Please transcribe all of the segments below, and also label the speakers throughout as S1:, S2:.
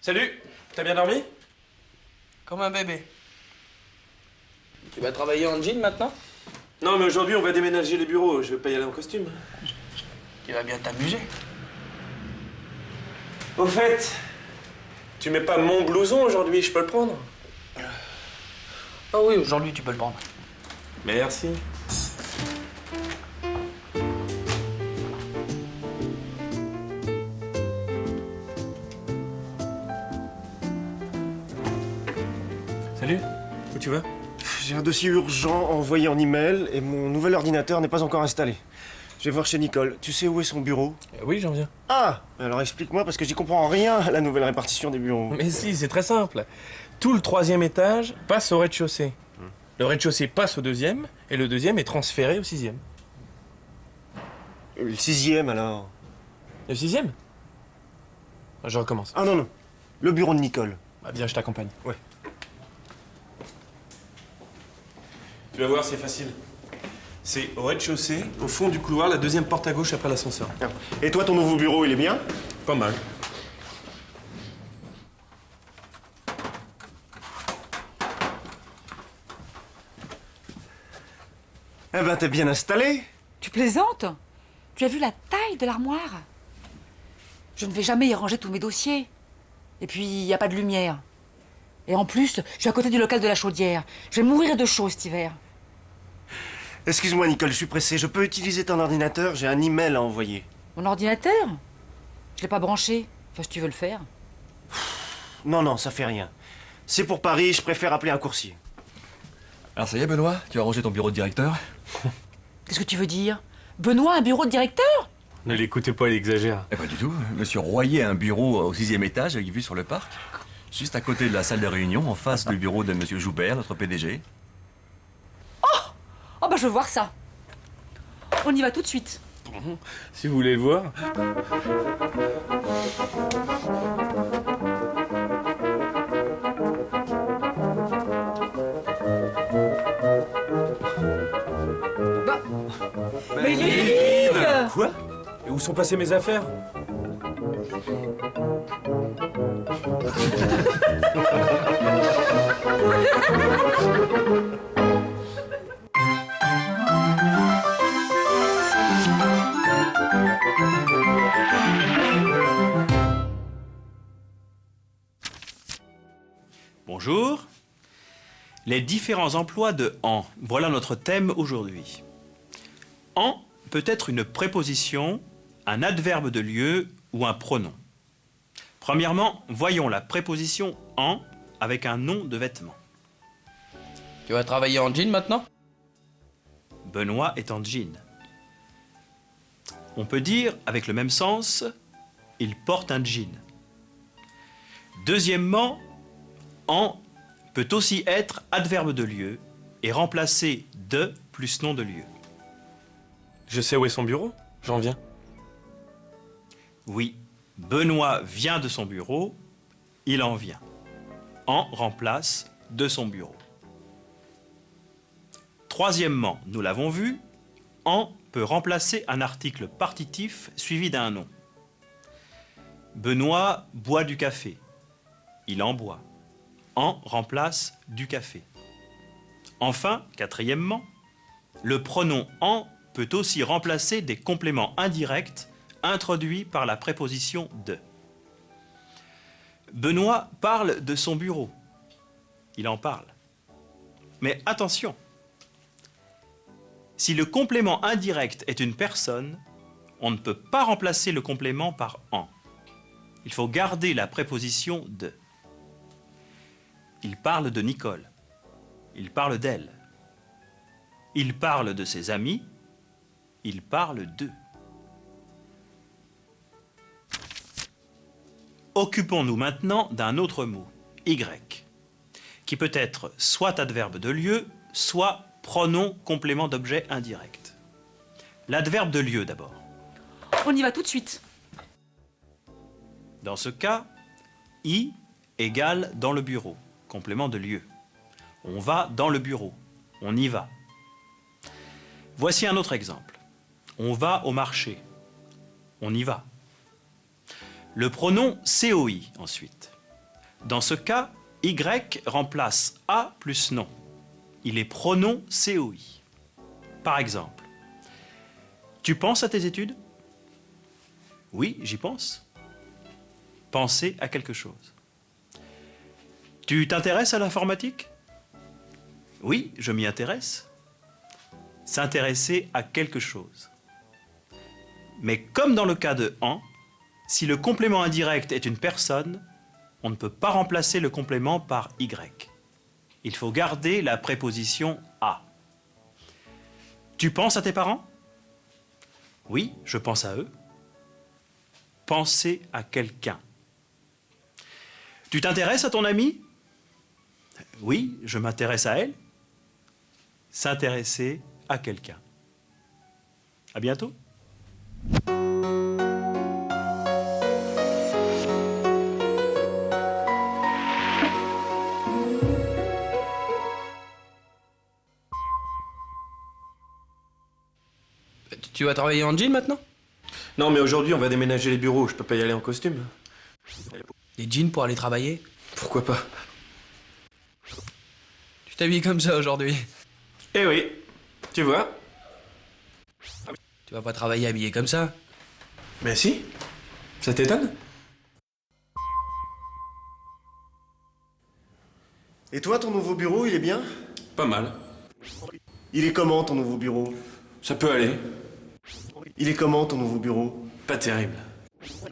S1: Salut, t'as bien dormi?
S2: Comme un bébé. Tu vas travailler en jean maintenant?
S1: Non, mais aujourd'hui, on va déménager les bureaux. Je vais pas y aller en costume.
S2: Tu vas bien t'amuser.
S1: Au fait, tu mets pas mon blouson aujourd'hui, je peux le prendre?
S2: Ah oui, aujourd'hui tu peux le prendre.
S1: Merci. Salut, où tu vas?
S3: J'ai un dossier urgent envoyé en email et mon nouvel ordinateur n'est pas encore installé. Je vais voir chez Nicole. Tu sais où est son bureau?
S1: Oui, j'en viens.
S3: Ah! Alors explique-moi parce que j'y comprends rien à la nouvelle répartition des bureaux.
S1: Mais si, c'est très simple. Tout le 3e étage passe au rez-de-chaussée. Le rez-de-chaussée passe au 2e et le 2e est transféré au 6e.
S3: Le 6e alors?
S1: Le 6e? Je recommence.
S3: Ah non, non. Le bureau de Nicole.
S1: Bah, viens, je t'accompagne.
S3: Ouais.
S1: Tu vas voir, c'est facile. C'est au rez-de-chaussée, au fond du couloir, la 2e porte à gauche après l'ascenseur.
S3: Et toi, ton nouveau bureau, il est bien?
S1: Pas mal.
S3: Eh ben, t'es bien installé.
S4: Tu plaisantes? Tu as vu la taille de l'armoire? Je ne vais jamais y ranger tous mes dossiers. Et puis, il n'y a pas de lumière. Et en plus, je suis à côté du local de la chaudière. Je vais mourir de chaud cet hiver.
S3: Excuse-moi, Nicole, je suis pressé. Je peux utiliser ton ordinateur? J'ai un email à envoyer.
S4: Mon ordinateur? Je l'ai pas branché. Enfin, si tu veux le faire.
S3: Non, non, ça fait rien. C'est pour Paris, je préfère appeler un coursier.
S5: Alors ça y est, Benoît, tu as rangé ton bureau de directeur?
S4: Qu'est-ce que tu veux dire? Benoît, un bureau de directeur?
S1: Ne l'écoutez pas, il exagère.
S5: Eh pas du tout. Monsieur Royer a un bureau au 6e étage avec vue sur le parc, juste à côté de la salle de réunion, en face du bureau de Monsieur Joubert, notre PDG.
S4: Oh, bah, je veux voir ça. On y va tout de suite.
S1: Si vous voulez le voir.
S4: Mais il est vide!
S1: Quoi? Et où sont passées mes affaires?
S6: Bonjour. Les différents emplois de en. Voilà notre thème aujourd'hui. En peut être une préposition, un adverbe de lieu ou un pronom. Premièrement, voyons la préposition en avec un nom de vêtement.
S2: Tu vas travailler en jean maintenant?
S6: Benoît est en jean. On peut dire, avec le même sens, il porte un jean. Deuxièmement, en peut aussi être adverbe de lieu et remplacer de plus nom de lieu.
S1: Je sais où est son bureau, j'en viens.
S6: Oui, Benoît vient de son bureau, il en vient. En remplace de son bureau. Troisièmement, nous l'avons vu, en peut remplacer un article partitif suivi d'un nom. Benoît boit du café, il en boit. En remplace du café. Enfin, quatrièmement, le pronom en peut aussi remplacer des compléments indirects introduits par la préposition de. Benoît parle de son bureau. Il en parle. Mais attention, si le complément indirect est une personne, on ne peut pas remplacer le complément par en. Il faut garder la préposition de. Il parle de Nicole. Il parle d'elle. Il parle de ses amis. Il parle d'eux. Occupons-nous maintenant d'un autre mot, y, qui peut être soit adverbe de lieu, soit pronom complément d'objet indirect. L'adverbe de lieu d'abord.
S4: On y va tout de suite.
S6: Dans ce cas, i égale dans le bureau. Complément de lieu. On va dans le bureau. On y va. Voici un autre exemple. On va au marché. On y va. Le pronom COI ensuite. Dans ce cas, Y remplace A plus non. Il est pronom COI. Par exemple, tu penses à tes études? Oui, j'y pense. Penser à quelque chose. Tu t'intéresses à l'informatique? Oui, je m'y intéresse. S'intéresser à quelque chose. Mais comme dans le cas de en, si le complément indirect est une personne, on ne peut pas remplacer le complément par Y. Il faut garder la préposition à. Tu penses à tes parents? Oui, je pense à eux. Penser à quelqu'un. Tu t'intéresses à ton amie? Oui, je m'intéresse à elle. S'intéresser à quelqu'un. À bientôt.
S2: Tu vas travailler en jean maintenant?
S1: Non, mais aujourd'hui, on va déménager les bureaux. Je peux pas y aller en costume.
S2: Des jeans pour aller travailler?
S1: Pourquoi pas?
S2: Tu t'habilles comme ça aujourd'hui.
S1: Eh oui, tu vois.
S2: Tu vas pas travailler habillé comme ça.
S1: Mais si. Ça t'étonne?
S3: Et toi, ton nouveau bureau, il est bien?
S1: Pas mal.
S3: Il est comment, ton nouveau bureau?
S1: Ça peut aller.
S3: Il est comment, ton nouveau bureau?
S1: Pas terrible.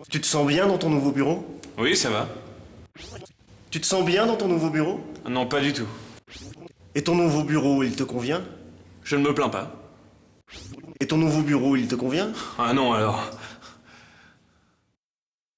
S3: Tu te sens bien dans ton nouveau bureau?
S1: Oui, ça va.
S3: Tu te sens bien dans ton nouveau bureau?
S1: Non, pas du tout.
S3: Et ton nouveau bureau, il te convient?
S1: Je ne me plains pas.
S3: Et ton nouveau bureau, il te convient?
S1: Ah non, alors.